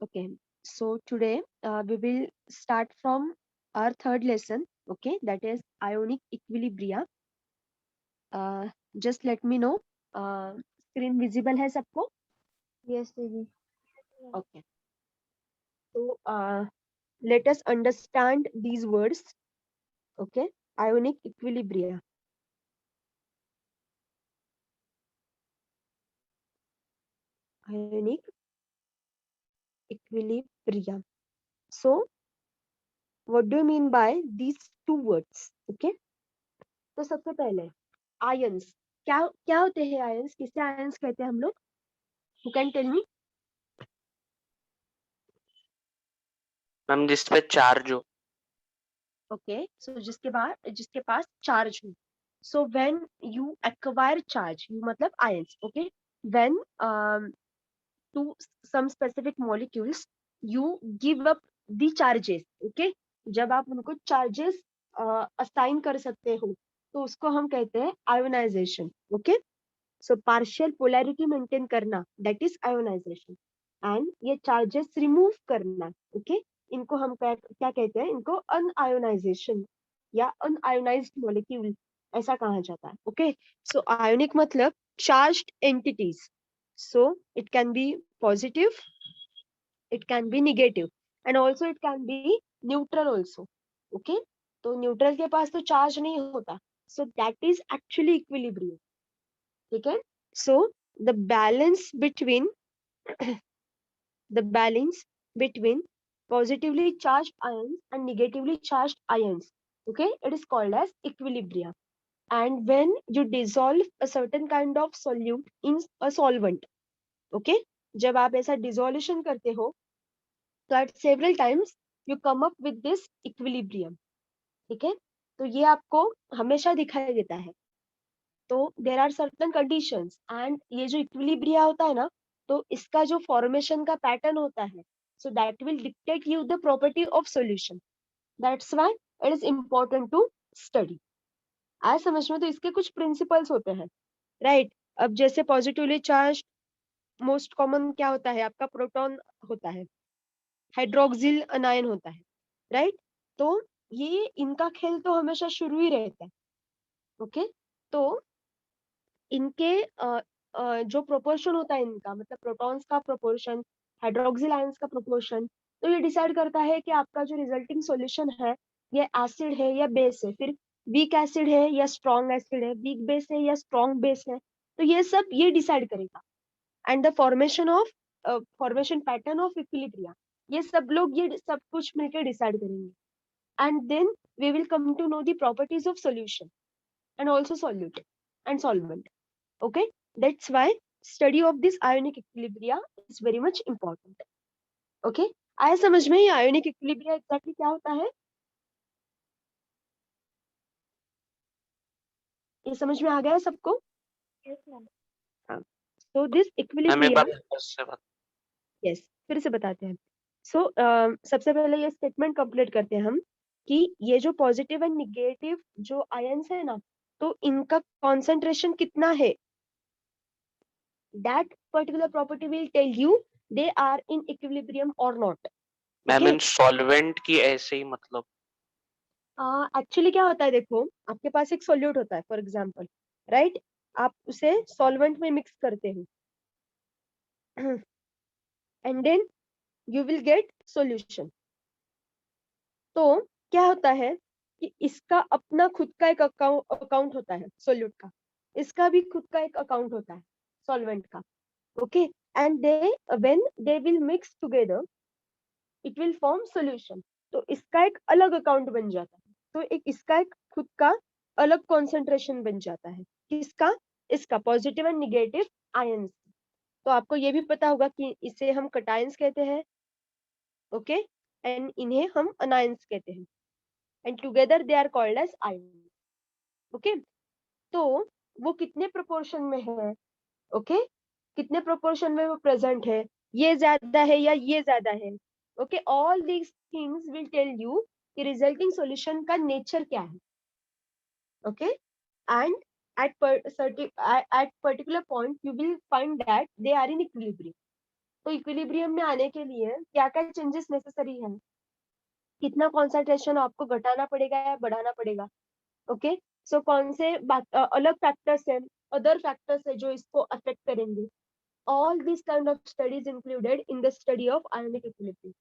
Okay, so today we will start from our third lesson. Okay, that is ionic equilibria. Uh, just let me know. Uh, Screen visible है सबको? Yes, Devi. Okay. So let us understand these words. Okay, ionic equilibria. Ionic equilibria. So what do you mean by these two words? Okay. तो सबसे पहले ions क्या क्या होते हैं ions किसे आयंस कहते हैं हम लोग you can tell me ma'am जिस पे चार्ज हो। ओके सो जिसके पास चार्ज हो so when you acquire charge you मतलब ions okay when to some specific molecules you give up the charges okay जब आप उनको चार्जेस असाइन कर सकते हो तो उसको हम कहते हैं ionization okay so partial polarity maintain करना दैट इज आयोनाइजेशन एंड ये चार्जेस रिमूव करना ओके इनको हम क्या कहते हैं इनको अनआयोनाइजेशन या अनआयोनाइज्ड मॉलिक्यूल ऐसा कहा जाता है ओके सो आयोनिक मतलब charged entities so it can be positive it can be negative and also it can be neutral also okay तो न्यूट्रल के पास तो चार्ज नहीं होता so that is actually equilibrium ठीक है so the balance between the balance between positively charged ions and negatively charged ions okay it is called as equilibrium and when you dissolve a certain kind of solute in a solvent okay जब आप ऐसा dissolution करते हो तो at several times you come up with this equilibrium ठीक है तो ये आपको हमेशा दिखाई देता है तो there are certain conditions and ये जो इक्विलिब्रिया होता है ना तो इसका जो फॉर्मेशन का पैटर्न होता है so that will dictate you the property of solution that's why it is important to study आज समझ में तो इसके कुछ प्रिंसिपल्स होते हैं राइट अब जैसे पॉजिटिवली चार्ज मोस्ट कॉमन क्या होता है आपका प्रोटॉन होता है हाइड्रोक्सिल अनायन होता है राइट तो ये इनका खेल तो हमेशा शुरू ही रहता है ओके तो इनके जो प्रोपोर्शन होता है इनका मतलब प्रोटॉन्स का प्रोपोर्शन हाइड्रोक्सिल आयंस का प्रोपोर्शन तो ये डिसाइड करता है कि आपका जो रिजल्टिंग सॉल्यूशन है ये एसिड है या बेस है फिर वीक एसिड है या स्ट्रॉन्ग एसिड है वीक बेस है या स्ट्रॉन्ग बेस है तो ये सब ये डिसाइड करेगा and the formation pattern of equilibria ये सब लोग ये सब कुछ मिलकर डिसाइड करेंगे and then we will come to know the properties of solution and also solute and solvent okay that's why study of this ionic equilibria is very much important okay आया समझ में ये ionic equilibria exactly क्या होता है ये समझ में आ गया है सबको Yes, ma'am. so this ma'am एक equilibria बार से बात। yes फिर से बताते हैं so सबसे पहले ये स्टेटमेंट कंप्लीट करते हैं हम कि ये जो पॉजिटिव एंड निगेटिव जो आयंस है ना तो इनका कॉन्सेंट्रेशन कितना है that particular property will tell you they are in equilibrium or not ma'am okay in solvent की ऐसे ही मतलब। एक्चुअली क्या होता है देखो आपके पास एक सॉल्यूट होता है फॉर एग्जांपल राइट आप उसे सॉल्वेंट में मिक्स करते हो and then you will get solution तो क्या होता है कि इसका अपना खुद का एक अकाउंट होता है सॉल्यूट का इसका भी खुद का एक अकाउंट होता है सॉल्वेंट का okay and they when they will mix together it will form solution तो इसका एक अलग अकाउंट बन जाता है तो एक इसका एक खुद का अलग कॉन्सेंट्रेशन बन जाता है किसका इसका पॉजिटिव एंड निगेटिव आयंस तो आपको ये भी पता होगा कि इसे हम कटायंस कहते हैं ओके एंड इन्हें हम अनायंस कहते हैं and together they are called as ion okay तो वो कितने प्रोपोर्शन में है ओके कितने प्रोपोर्शन में वो प्रेजेंट है ये ज्यादा है या ये ज्यादा है okay all these things will tell you कि रिजल्टिंग सॉल्यूशन का नेचर क्या है okay and at particular point you will find that they are in equilibrium तो इक्विलिब्रियम में आने के लिए क्या क्या चेंजेस नेसेसरी है, कितना कॉन्सेंट्रेशन आपको घटाना पड़ेगा या बढ़ाना पड़ेगा। ओके, सो कौन से अलग फैक्टर्स है, अदर फैक्टर्स है जो इसको अफेक्ट करेंगे। All this kind of studies included in the study of ionic equilibrium.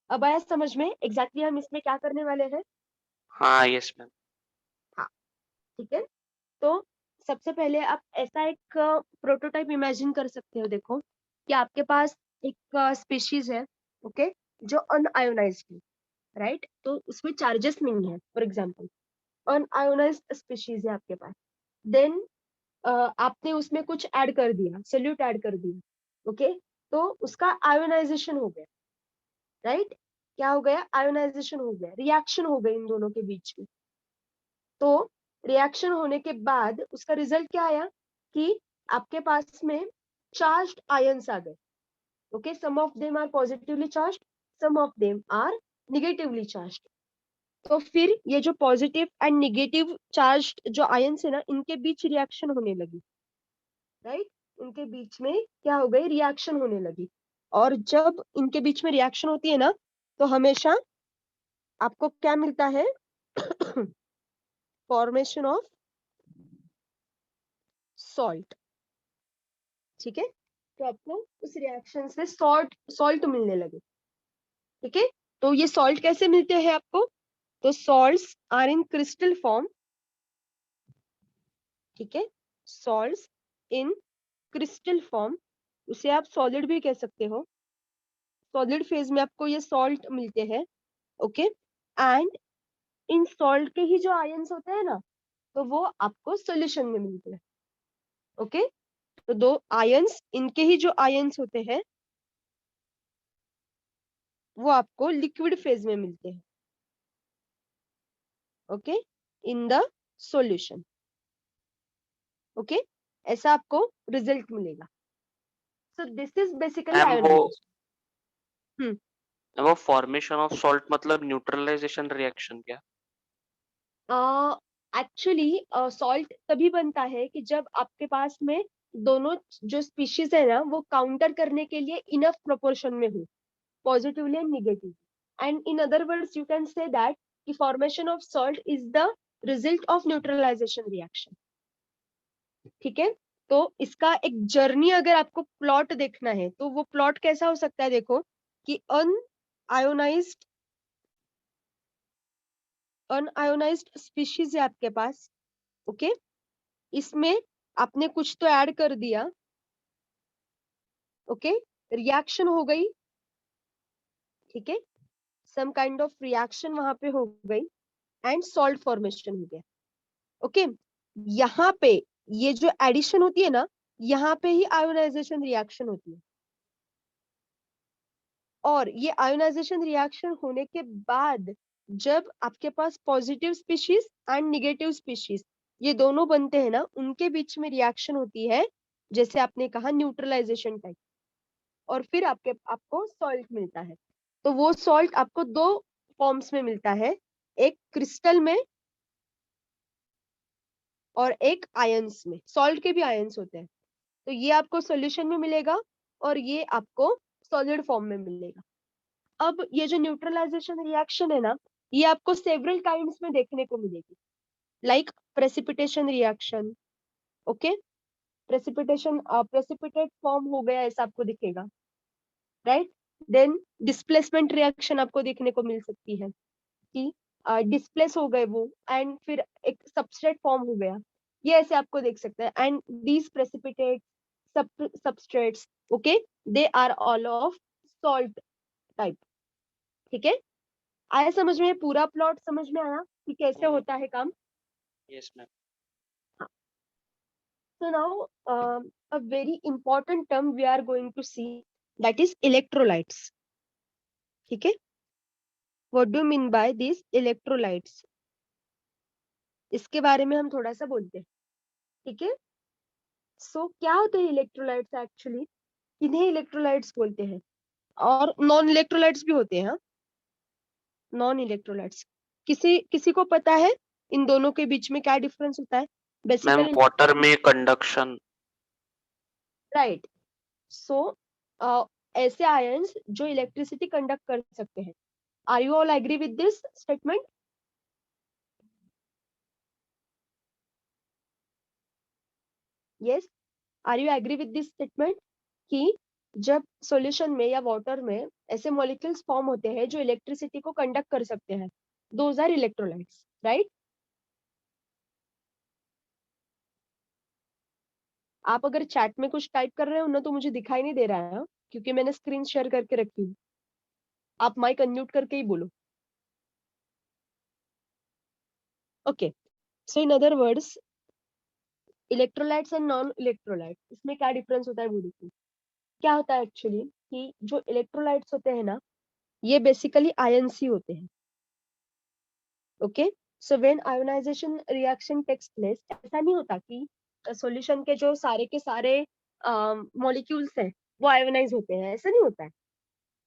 अब आया समझ में एग्जैक्टली हम इसमें क्या करने वाले हैं। हाँ यस मैम। हाँ, ठीक है। तो सबसे पहले आप ऐसा एक प्रोटोटाइप इमेजिन कर सकते हो, देखो कि आपके पास एक स्पीशीज है, ओके, जो अनआयोनाइज्ड है, राइट। तो उसमें चार्जेस नहीं है, फॉर एग्जांपल अनआयोनाइज्ड स्पीशीज है आपके पास। देन आपने उसमें कुछ ऐड कर दिया, सोल्यूट ऐड कर दिया, ओके, तो उसका आयोनाइजेशन हो गया, राइट। क्या हो गया, आयोनाइजेशन हो गया, रिएक्शन हो गई इन दोनों के बीच में। तो रिएक्शन होने के बाद उसका रिजल्ट क्या आया कि आपके पास में चार्ज्ड आयंस आ गए, okay, some of them are positively charged, some of them are negatively charged. तो फिर ये जो पॉजिटिव एंड निगेटिव चार्ज्ड जो आयंस है ना, इनके बीच रिएक्शन होने लगी, राइट। इनके बीच में क्या हो गई, रिएक्शन होने लगी। और जब इनके बीच में रिएक्शन होती है ना, तो हमेशा आपको क्या मिलता है, फॉर्मेशन ऑफ सॉल्ट, ठीक है। तो आपको उस रिएक्शन से सॉल्ट सॉल्ट मिलने लगे, ठीक है। तो ये सॉल्ट कैसे मिलते हैं आपको, तो salts are in crystal form, ठीक है, सॉल्ट्स इन क्रिस्टल फॉर्म, उसे आप सॉलिड भी कह सकते हो। सॉलिड फेज में आपको ये सॉल्ट मिलते हैं, ओके। एंड इन सॉल्ट के ही जो आयंस होते हैं ना, तो वो आपको सॉल्यूशन में मिलते हैं, ओके। तो दो आयंस, इनके ही जो आयंस होते हैं वो आपको लिक्विड फेज में मिलते हैं, okay, in the solution, okay. ऐसा आपको रिजल्ट मिलेगा। So this is basically ma'am ionization. वो फॉर्मेशन ऑफ सॉल्ट मतलब न्यूट्रलाइजेशन रिएक्शन क्या? एक्चुअली सॉल्ट तभी बनता है कि जब आपके पास में दोनों जो स्पीशीज है ना, वो काउंटर करने के लिए इनफ प्रोपोर्शन में हो, positively and negative. And in other words you can say that कि formation of salt is the result of neutralisation reaction, ठीक है। तो इसका एक जर्नी अगर आपको प्लॉट देखना है, तो वो प्लॉट कैसा हो सकता है, देखो कि अनआयोनाइज्ड अनआयोनाइज्ड स्पीशीज है आपके पास, ओके। इसमें आपने कुछ तो ऐड कर दिया, ओके, रिएक्शन हो गई, ठीक है, सम काइंड ऑफ रिएक्शन वहां पे हो गई एंड सॉल्ट फॉर्मेशन हो गया, ओके। यहाँ पे ये जो एडिशन होती है ना, यहाँ पे ही आयोनाइजेशन रिएक्शन होती है। और ये आयोनाइजेशन रिएक्शन होने के बाद जब आपके पास positive species and negative species ये दोनों बनते हैं ना, उनके बीच में रिएक्शन होती है, जैसे आपने कहा न्यूट्रलाइजेशन टाइप, और फिर आपको सॉल्ट मिलता है। तो वो सॉल्ट आपको दो फॉर्म्स में मिलता है, एक क्रिस्टल में और एक आयंस में। सॉल्ट के भी आयंस होते हैं, तो ये आपको सॉल्यूशन में मिलेगा और ये आपको सॉलिड फॉर्म में मिलेगा। अब ये जो न्यूट्रलाइजेशन रिएक्शन है ना, ये आपको सेवरल काइंड्स में देखने को मिलेगी, like precipitation reaction, okay. Precipitate form हो गया ऐसा आपको दिखेगा, राइट। देन डिस्प्लेसमेंट रिएक्शन आपको देखने को मिल सकती है कि डिस्प्लेस हो गए वो एंड फिर एक सबस्ट्रेट फॉर्म हो गया, ये ऐसे आपको देख सकते हैं। And these precipitate substrates, okay, they are all of salt type, ठीक है। आया समझ में, पूरा प्लॉट समझ में आया कि कैसे होता है काम। Yes ma'am. So now a very important term we are going to see, that is electrolytes, ठीक है। What do you mean by these electrolytes? इसके बारे में हम थोड़ा सा बोलते हैं, ठीक है। सो क्या होते हैं इलेक्ट्रोलाइट्स एक्चुअली, इन्हें इलेक्ट्रोलाइट्स बोलते हैं। और नॉन इलेक्ट्रोलाइट्स भी होते हैं, नॉन इलेक्ट्रोलाइट्स। किसी किसी को पता है इन दोनों के बीच में क्या डिफरेंस होता है मैम बेसिकली, वाटर में कंडक्शन। राइट। सो ऐसे आयंस जो इलेक्ट्रिसिटी कंडक्ट कर सकते हैं. Are you all agree with this statement? Yes, are you agree with this statement कि जब सॉल्यूशन में या वाटर में ऐसे मॉलिक्यूल्स फॉर्म होते हैं जो इलेक्ट्रिसिटी को कंडक्ट कर सकते हैं, दोज आर इलेक्ट्रोलाइट्स, राइट? आप अगर चैट में कुछ टाइप कर रहे हो ना तो मुझे दिखाई नहीं दे रहा है, क्योंकि मैंने स्क्रीन शेयर करके रखी हूँ. आप माइक अनम्यूट करके ही बोलो. Okay, so in other words, electrolytes and non electrolytes, इसमें क्या डिफरेंस होता है वो देखो. क्या होता है एक्चुअली कि जो इलेक्ट्रोलाइट्स होते हैं ना, ये बेसिकली आयंस ही होते हैं. Okay, so when ionization reaction takes place, ऐसा नहीं होता कि सॉल्यूशन के जो सारे के सारे मॉलिक्यूल्स हैं वो आयोनाइज होते हैं, ऐसा नहीं होता है.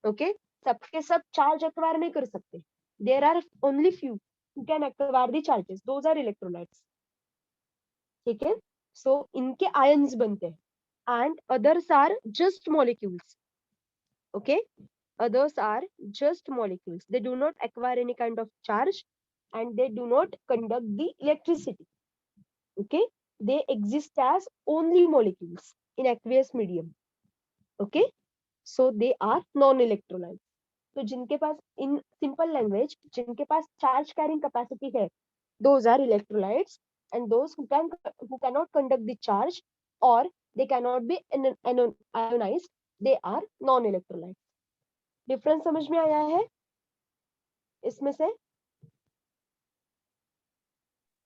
ओके, सबके सब चार्ज एक्वायर नहीं कर सकते. There are only few who can acquire the charges, those are electrolytes. ठीक है, सो इनके आयंस बनते हैं and others are just molecules. Okay, others are just molecules, they do not acquire any kind of charge and they do not conduct the electricity. Okay, they exist as only molecules in aqueous medium. Okay, so they are non electrolytes. तो जिनके पास, in simple language, जिनके पास charge carrying capacity है, those are electrolytes, and those who cannot conduct the charge or they cannot be ionized, they are non electrolytes. Difference समझ में आया है इसमें से?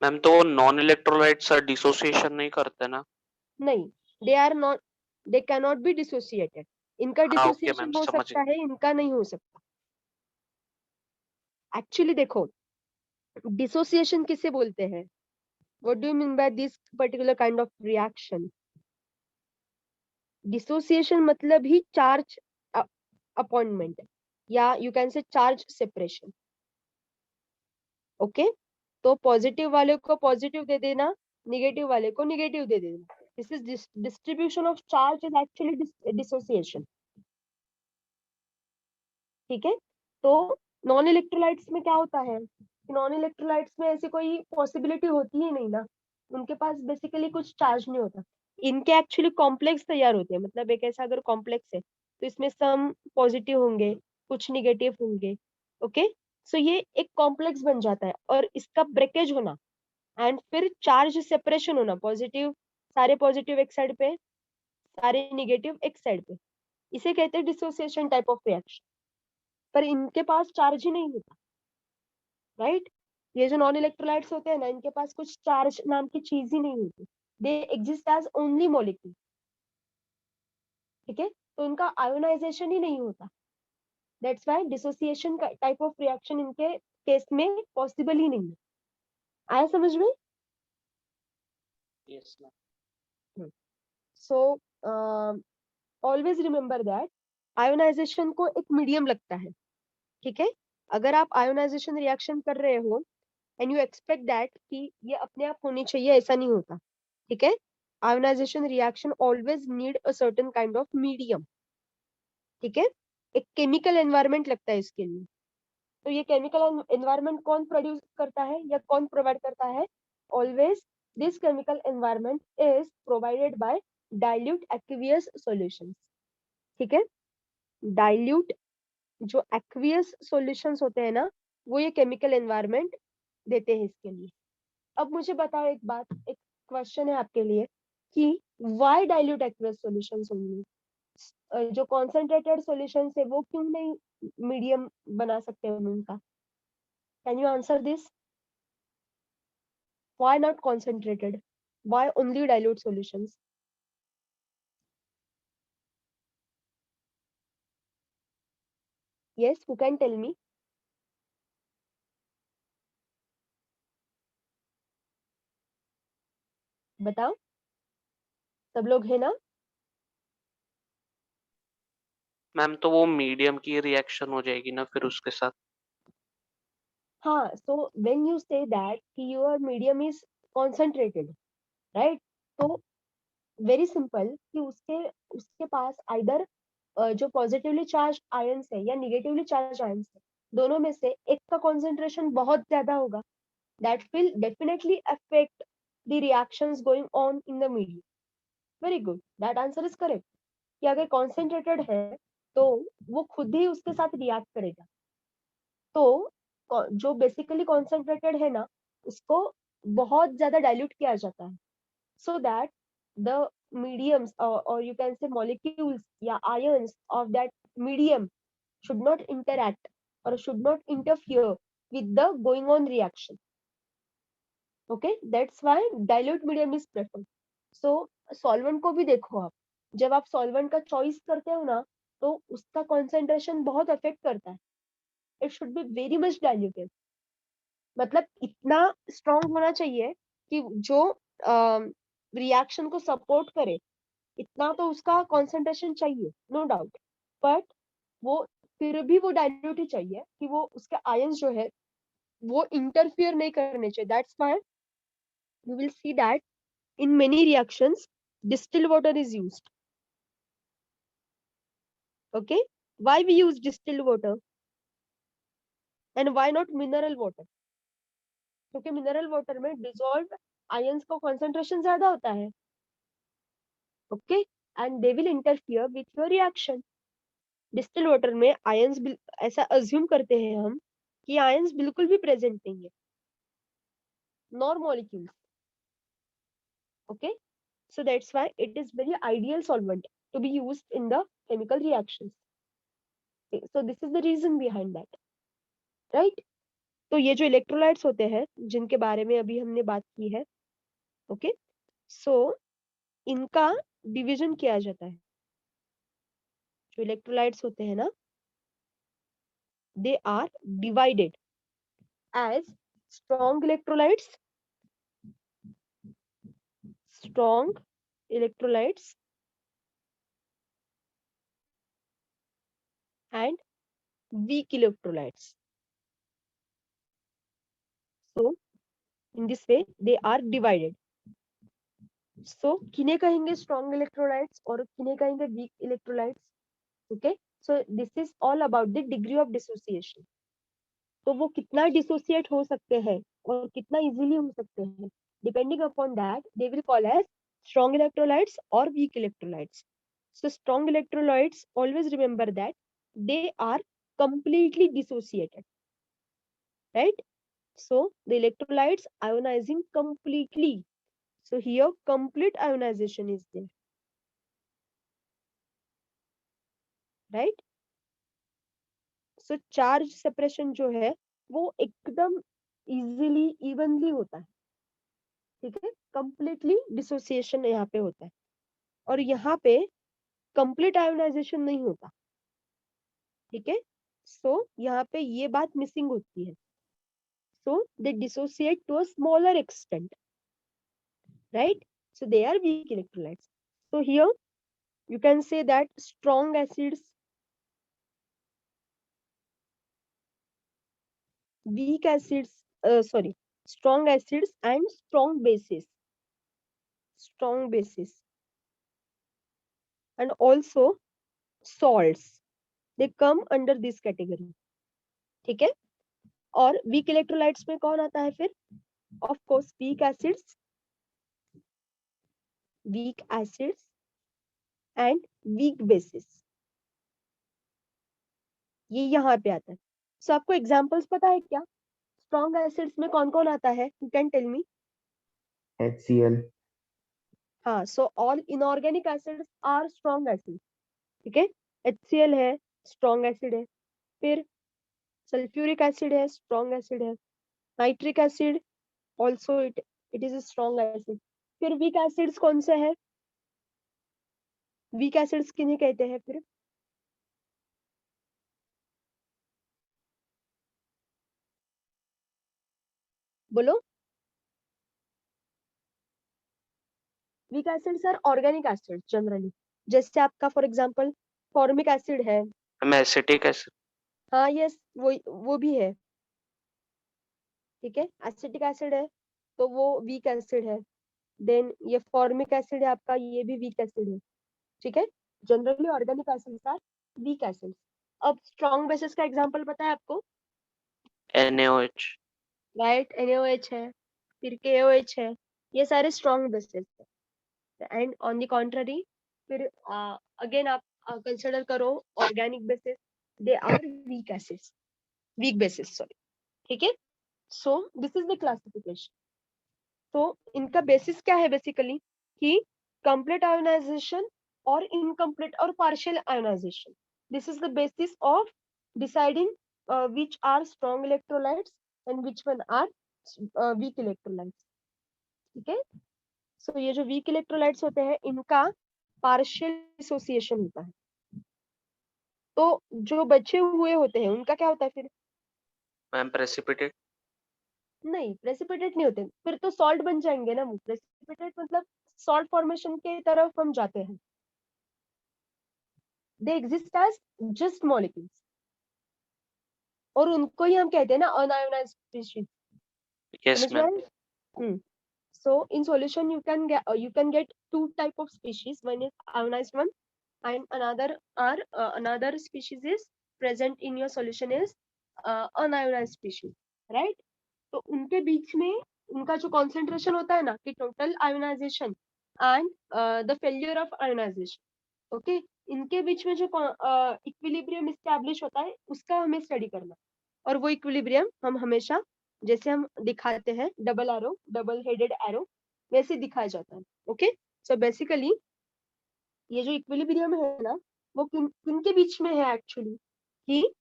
मैम तो नॉन इलेक्ट्रोलाइट्स डिसोसिएशन नहीं करते ना? नहीं, they are not, they can not be dissociated. इनका हाँ ओके मैम, डिसोसिएशन हो समझ सकता गए. है, इनका नहीं हो सकता. एक्चुअली देखो, डिसोसिएशन किसे बोलते हैं? What do you mean by this particular kind of reaction? Dissociation मतलब ही चार्ज अपॉइंटमेंट, या यू कैन से चार्ज सेपरेशन. ओके, तो पॉजिटिव वाले को पॉजिटिव दे देना, निगेटिव वाले को निगेटिव दे देना. This is distribution of charge, is actually dissociation. ठीक है, तो नॉन इलेक्ट्रोलाइट्स में क्या होता है? नॉन इलेक्ट्रोलाइट्स में ऐसी कोई पॉसिबिलिटी होती ही नहीं ना, उनके पास बेसिकली कुछ चार्ज नहीं होता. इनके एक्चुअली कॉम्प्लेक्स तैयार होते हैं, मतलब एक ऐसा अगर कॉम्प्लेक्स है तो इसमें सम पॉजिटिव होंगे, कुछ निगेटिव होंगे. ओके, सो ये एक कॉम्प्लेक्स बन जाता है और इसका ब्रेकेज होना एंड फिर चार्ज सेपरेशन होना, पॉजिटिव, सारे पॉजिटिव एक साइड पे, सारे निगेटिव एक साइड पे, इसे कहते हैं डिसोसिएशन टाइप ऑफ रिएक्शन. पर इनके पास चार्ज ही नहीं होता, राइट? ये जो नॉन इलेक्ट्रोलाइट्स होते हैं ना, इनके पास कुछ चार्ज नाम की चीज ही नहीं होती. They exist as only molecule. ठीक है, तो इनका आयोनाइजेशन ही नहीं होता. That's why dissociation type of reaction इनके केस में पॉसिबल ही नहीं है. आया समझ में? Yes ma'am. So always remember that ionization को एक मीडियम लगता है. ठीक है, अगर आप आयोनाइजेशन रिएक्शन कर रहे हो एंड यू एक्सपेक्ट दैट कि ये अपने आप होनी चाहिए, ऐसा नहीं होता. ठीक है, ionization reaction always need a certain kind of medium. ठीक है, एक केमिकल एनवायरनमेंट लगता है इसके लिए. तो ये केमिकल एनवायरनमेंट कौन प्रोड्यूस करता है या कौन प्रोवाइड करता है? Always this chemical environment is provided by dilute aqueous solutions. ठीक है, डाइल्यूट जो एक्वियस सॉल्यूशंस होते हैं ना, वो ये केमिकल एनवायरनमेंट देते हैं इसके लिए. अब मुझे बताओ एक बात, एक क्वेश्चन है आपके लिए कि why dilute aqueous solutions only? जो कॉन्सेंट्रेटेड सॉल्यूशंस है वो क्यों नहीं मीडियम बना सकते हम उनका? Can you answer this? Why not concentrated, why only dilute solutions? Yes, you can tell me. बताओ, सब लोग है ना? मैम तो वो मीडियम की रिएक्शन हो जाएगी ना फिर उसके साथ. हाँ, so when you say that कि your medium is concentrated, right? तो वेरी सिंपल कि उसके उसके पास आइदर जो पॉजिटिवली चार्ज आयंस है या निगेटिवली चार्ज आयंस है, दोनों में से एक का कॉन्सेंट्रेशन बहुत ज्यादा होगा, that will definitely affect the reactions going on in the medium. Very good, that answer is correct. कि अगर concentrated है तो वो खुद ही उसके साथ रिएक्ट करेगा। तो जो बेसिकली concentrated है ना, उसको बहुत ज्यादा डाइल्यूट किया जाता है, so that the mediums or you can say molecules या ions of that medium should not interact or should not interfere with the going on reaction. Okay, that's why dilute medium is preferred. So solvent को भी देखो आप, जब आप solvent का choice करते हो ना, तो उसका concentration बहुत affect करता है. It should be very much diluted. मतलब इतना strong होना चाहिए कि जो reaction को support करे, इतना तो उसका concentration चाहिए, no doubt. But वो फिर भी वो dilute ही चाहिए कि वो उसके ions जो है वो interfere नहीं करने चाहिए. That's why we will see that in many reactions distilled water is used. Okay, why we use distilled water and why not mineral water? क्योंकि mineral water में dissolved ions का concentration ज्यादा होता है. Okay, and they will interfere with your reaction. distilled water में ions ऐसा assume करते हैं हम कि ions बिल्कुल भी present नहीं है, nor molecules. Okay, so that's why it is very ideal solvent to be used in the chemical reactions. Okay, so this is the reason behind that, right? तो ये जो इलेक्ट्रोलाइट्स होते हैं जिनके बारे में अभी हमने बात की है, ओके, सो इनका डिवीजन किया जाता है. जो इलेक्ट्रोलाइट्स होते हैं ना, they are divided as strong electrolytes and weak electrolytes. So in this way they are divided. So किन्हें कहेंगे स्ट्रॉन्ग इलेक्ट्रोलाइट्स और किन्हें कहेंगे weak electrolytes. Okay, so this is all about the degree of dissociation. तो वो कितना dissociate हो सकते हैं और कितना इजीली हो सकते हैं, depending upon that they will call as strong electrolytes और weak electrolytes. So strong electrolytes, always remember that they are completely dissociated, right? So the electrolytes ionizing completely. So here complete ionization is there, right? So charge separation जो है वो एकदम easily evenly होता है, ठीक है. completely dissociation यहाँ पे होता है और यहाँ पे complete ionization नहीं होता, ठीक है. so यहाँ पे ये बात मिसिंग होती है. so they dissociate to a smaller extent, right? So they are weak electrolytes. So here you can say that strong acids, weak acids, strong acids and strong bases, and also salts, they come under this category, ठीक है. और weak electrolytes में कौन आता है फिर? Of course weak acids and weak bases, ये यहाँ पे आता है. So आपको एग्जांपल्स पता है क्या? स्ट्रॉन्ग एसिड्स में कौन कौन आता है? You can tell me. HCl. हाँ, so all inorganic acids are strong acid, ठीक है. HCl है, स्ट्रॉन्ग एसिड है. फिर सल्फ्यूरिक एसिड है, स्ट्रॉन्ग एसिड है. Nitric acid also it is a strong acid. फिर वीक एसिड्स कौन से है? वीक एसिड्स किन्हें कहते हैं फिर? बोलो. Weak acids are organic acid generally, जैसे आपका फॉर एग्जांपल फॉर्मिक एसिड है. Acetic acid. हाँ यस, वो भी है, ठीक है. एसिटिक एसिड है तो वो वीक एसिड है. देन ये फॉर्मिक एसिड है आपका, ये भी वीक एसिड है, ठीक है. Generally organic acids are weak acids. अब स्ट्रॉन्ग बेसिस का एग्जांपल पता है आपको? NaOH। राइट, NaOH है, फिर KOH है, ये सारे स्ट्रॉन्ग बेसिस है। एंड ऑन द कॉन्ट्ररी फिर अगेन आप कंसिडर करो organic bases, they are weak acids, weak bases, sorry. ठीक है, so this is the classification. तो इनका बेसिस क्या है बेसिकली कि कंप्लीट आयोनाइजेशन और इनकम्प्लीट और partial ionization. This is the basis of deciding which are strong electrolytes and which one are weak electrolytes। ठीक है, सो ये जो वीक इलेक्ट्रोलाइट्स होते हैं इनका पार्शियल डिसोसिएशन होता है। तो जो बचे हुए होते हैं उनका क्या होता है फिर? Ma'am precipitate. नहीं, प्रेसिपिटेट नहीं होते, फिर तो सॉल्ट बन जाएंगे ना वो। प्रेसिपिटेट मतलब सॉल्ट फॉर्मेशन के तरफ हम जाते हैं। They exist as just molecules, और उनको ही हम कहते हैं ना अनआयोनाइज्ड स्पीशीज। यस समझ में मैम। आया? So in solution you can get two type of species. One is ionized one, and another species is present in your solution is unionized species, right? तो उनके बीच में उनका जो concentration होता है ना कि total ionization and the failure of ionization, okay, इनके बीच में जो इक्विलिब्रियम establish होता है उसका हमें स्टडी करना। और वो इक्विलिब्रियम हम हमेशा जैसे हम दिखाते हैं double arrow, double headed arrow, वैसे दिखाया जाता है। ओके, सो बेसिकली ये जो इक्विलिब्रियम है ना वो किन किन के बीच में है एक्चुअली कि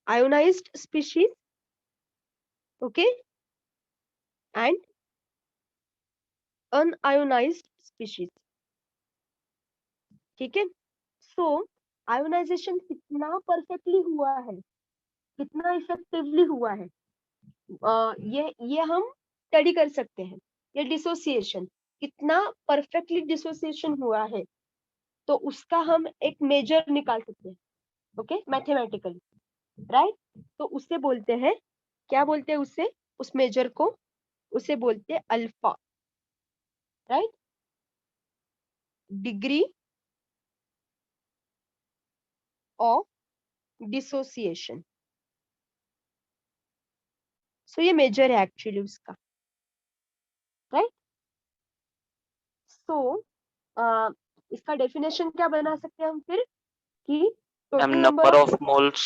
ionised species, okay, and unionised species. ठीक है, सो आयोनाइजेशन कितना परफेक्टली हुआ है, कितना इफेक्टिवली हुआ है, ये हम स्टडी कर सकते हैं। ये डिसोसिएशन कितना परफेक्टली डिसोसिएशन हुआ है तो उसका हम एक मेजर निकाल सकते हैं, ओके, मैथमेटिकली, राइट। तो उससे बोलते हैं, क्या बोलते हैं उससे, उस मेजर को उसे बोलते हैं alpha, right, degree of dissociation. So ये मेजर है एक्चुअली उसका, राइट। सो इसका डेफिनेशन क्या बना सकते हैं हम फिर कि ma'am total number of moles.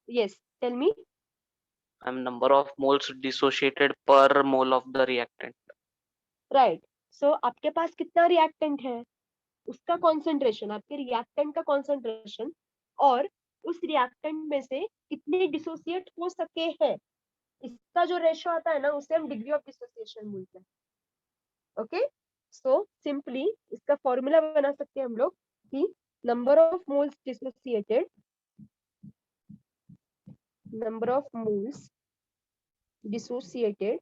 Yes, tell me. Ma'am number of moles dissociated per mole of the reactant. Right, so आपके पास कितना रिएक्टेंट है उसका कॉन्सेंट्रेशन, आपके रिएक्टेंट का कॉन्सेंट्रेशन, और उस रिएक्टेंट में से कितने डिसोसिएट हो सके हैं, इसका जो रेशो आता है ना उसे हम डिग्री ऑफ डिसोसिएशन बोलते हैं। ओके, सो सिंपली इसका फॉर्मूला बना सकते हैं हम लोग कि number of moles dissociated, number of moles dissociated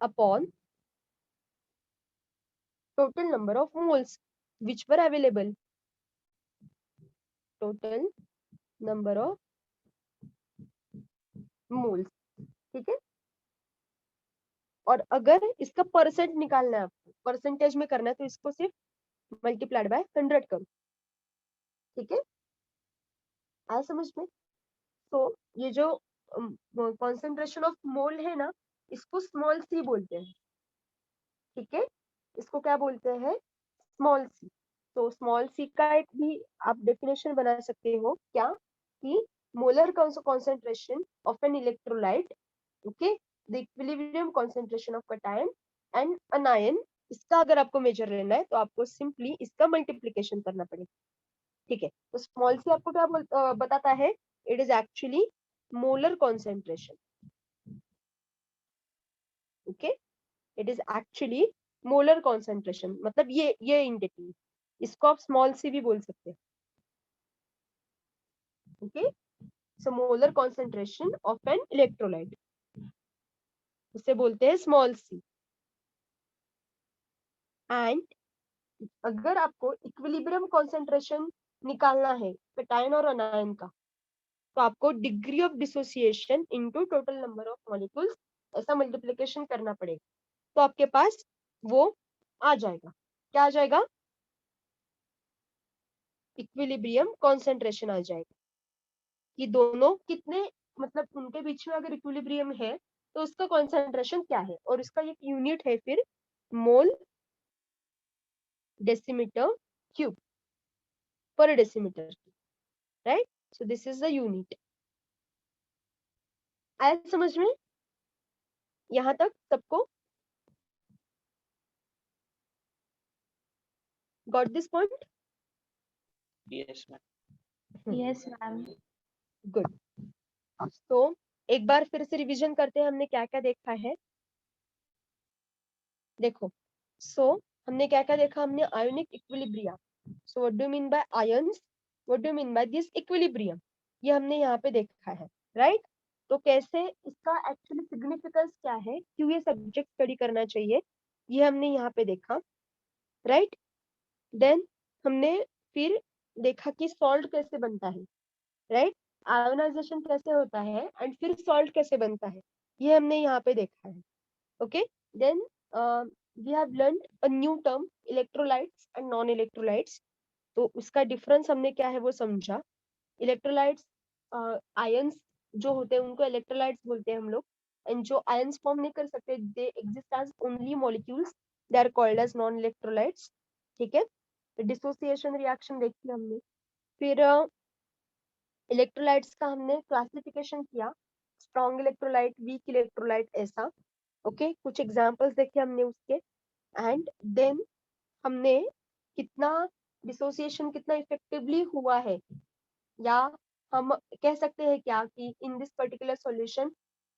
upon total number of moles which were available, total number of moles। ठीक है, और अगर इसका परसेंट निकालना है आपको, परसेंटेज में करना है, तो इसको सिर्फ मल्टीप्लाइड बाय 100 करो। ठीक है, आया समझ में? तो ये जो कॉन्सेंट्रेशन ऑफ मोल है ना इसको स्मॉल सी बोलते हैं। ठीक है, इसको क्या बोलते हैं? Small C. तो स्मॉल सी का एक भी आप डेफिनेशन बना सकते हो क्या कि molar concentration of an electrolyte, okay, the equilibrium concentration of cation and anion, इसका अगर आपको मेजर लेना है तो आपको सिंपली इसका मल्टीप्लीकेशन करना पड़ेगा। ठीक है, तो स्मॉल सी आपको क्या बताता है? It is actually molar concentration, okay, it is actually molar concentration, मतलब ये इंटिटी, इसको आप स्मॉल सी भी बोल सकते हैं। Okay, so molar concentration of an electrolyte उसे बोलते हैं स्मॉल सी। एंड अगर आपको इक्विलिब्रियम कॉन्सेंट्रेशन निकालना है कैटायन और अनायन का तो आपको degree of dissociation into total number of molecules ऐसा मल्टीप्लिकेशन करना पड़ेगा। तो आपके पास वो आ जाएगा। क्या आ जाएगा? इक्विलिब्रियम कॉन्सेंट्रेशन आ जाएगा कि दोनों कितने, मतलब उनके बीच में अगर इक्विलिब्रियम है तो उसका कॉन्सेंट्रेशन क्या है, और इसका एक यूनिट है फिर मोल डेसीमीटर क्यूब पर decimetre, right? So this is the unit. आया समझ में यहाँ तक सबको? Got this point? Yes ma'am. Yes, ma'am. Good. तो एक बार फिर से रिवीजन करते हैं, हमने क्या क्या देखा है। देखो, सो हमने क्या क्या देखा? हमने ionic equilibria. So what do mean by ions, what do mean by this equilibrium, ये हमने यहाँ पे देखा है, राइट? तो कैसे इसका एक्चुअली सिग्निफिकेंस क्या है, क्यों ये सब्जेक्ट स्टडी करना चाहिए, ये हमने यहाँ पे देखा, राइट? देन हमने फिर देखा कि सॉल्ट कैसे बनता है, राइट? आयोनाइजेशन कैसे होता है एंड फिर सॉल्ट कैसे बनता है, ये हमने यहाँ पे देखा है। Okay, then we have learned a new term electrolytes and non electrolytes. तो उसका डिफरेंस हमने क्या है वो समझा। इलेक्ट्रोलाइट्स आयंस जो होते हैं उनको इलेक्ट्रोलाइट्स बोलते हैं हम लोग, एंड जो आयंस फॉर्म नहीं कर सकते they exist as only molecules, they are called as non electrolytes. ठीक है, डिसोसिएशन रिएक्शन देखी हमने। फिर इलेक्ट्रोलाइट्स का हमने क्लासिफिकेशन किया, स्ट्रॉन्ग इलेक्ट्रोलाइट, वीक इलेक्ट्रोलाइट, ऐसा। ओके, कुछ एग्जांपल्स देखे हमने उसके, एंड देन हमने कितना डिसोसिएशन कितना इफेक्टिवली हुआ है, या हम कह सकते हैं क्या कि in this particular solution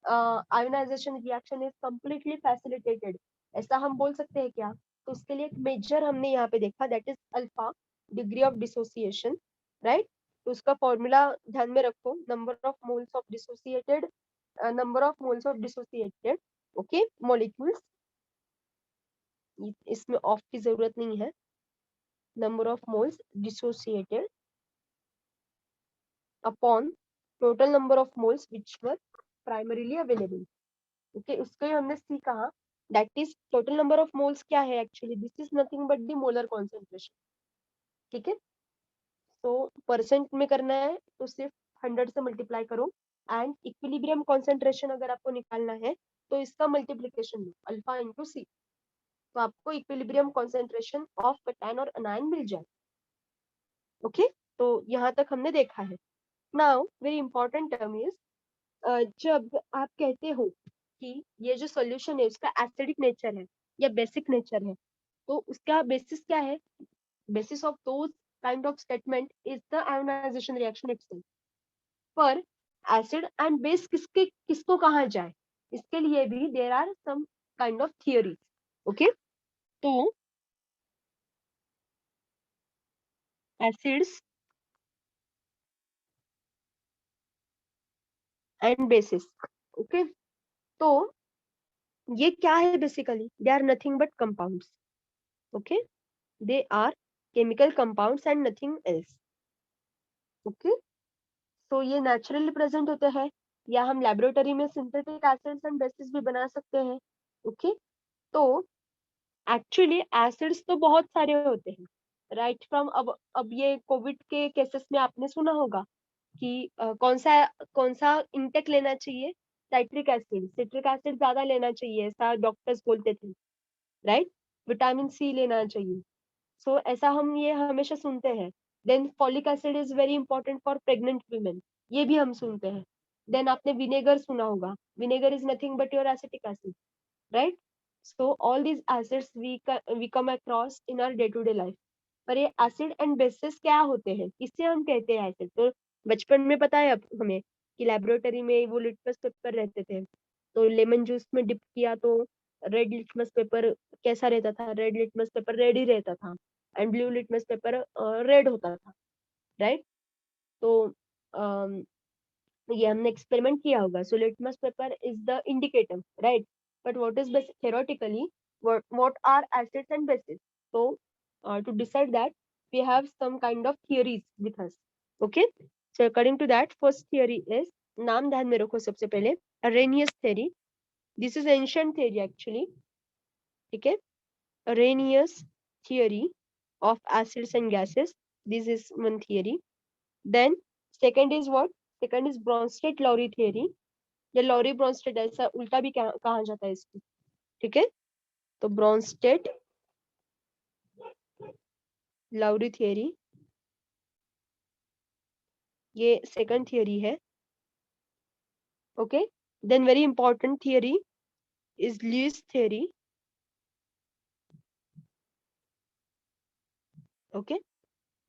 ionization reaction is completely facilitated, ऐसा हम बोल सकते हैं क्या? तो उसके लिए एक मेजर हमने यहाँ पे देखा, that is alpha, degree of dissociation, right? तो उसका फॉर्मूला ध्यान में रखो, number of moles of dissociated, number of moles of dissociated, okay, molecules, इसमें ऑफ की जरूरत नहीं है, number of moles dissociated upon total number of moles which were primarily available. Okay, उसको हमने सी कहा, that is total number of moles क्या है actually, this is nothing but the molar concentration. ठीक है, तो परसेंट में करना है तो सिर्फ 100 से मल्टीप्लाई करो, एंड इक्विलिब्रियम कॉन्सेंट्रेशन अगर आपको निकालना है तो इसका मल्टीप्लीकेशन लो, अल्फा इंटू सी, तो आपको इक्विलिब्रियम कॉन्सेंट्रेशन ऑफ कैटायन और अनायन मिल जाए। ओके, तो यहाँ तक हमने देखा है। Now very important term is, जब आप कहते हो कि ये जो सॉल्यूशन है उसका एसिडिक नेचर है या बेसिक नेचर है, तो उसका बेसिस क्या है? basis of those kind of statement is the ionization reaction itself। पर एसिड एंड बेस किसको कहा जाए, इसके लिए भी there are some kind of theories. Okay, तो एसिड्स एंड बेसिस, ओके, तो ये क्या है? Basically they are nothing but compounds. Okay, they are chemical compounds and nothing else. Okay, तो ये नेचुरली प्रेजेंट होते हैं, या हम लेबोरेटरी में सिंथेटिक एसिड्स एंड बेसिस भी बना सकते हैं। ओके, तो एक्चुअली एसिड्स तो बहुत सारे होते हैं, राइट फ्रॉम, अब ये कोविड के केसेस में आपने सुना होगा कि कौन सा इंटेक लेना चाहिए, साइट्रिक एसिड, सिट्रिक एसिड ज्यादा लेना चाहिए ऐसा डॉक्टर्स बोलते थे, राइट? विटामिन सी लेना चाहिए। सो ऐसा हम ये हमेशा सुनते हैं। Then folic acid is very important for pregnant women, ये भी हम सुनते हैं। देन आपने विनेगर सुना होगा, vinegar is nothing but your acetic acid, right? So all these acids we come across in our day to day life. पर ये एसिड एंड बेसिस क्या होते हैं, किससे हम कहते हैं एसिड? तो बचपन में पता है अब हमें कि लेबोरेटरी में वो लिटमस पेपर रहते थे, तो लेमन जूस में डिप किया तो रेड लिटमस पेपर कैसा रहता था? रेड लिटमस पेपर रेड ही रहता था, and blue litmus paper red होता था, राइट? तो अम, ये हमने एक्सपेरिमेंट किया होगा। So litmus paper is the indicator, right? But what is theoretically what are acids and bases? So to decide that we have some kind of theories with us। okay, so according to that, first theory is, नाम ध्यान में रखो सबसे पहले, Arrhenius theory। this is ancient theory actually। ठीक है, Arrhenius theory of acids and gases. This is one theory. Then second is what? Second is Bronsted-Lowry theory. या lorry Brønsted, ऐसा उल्टा भी कहा जाता है इसको, ठीक है। तो ब्रॉन्स्टेड लाउरी थियरी, ये सेकंड थियरी है, okay. Then very important theory is Lewis theory, okay.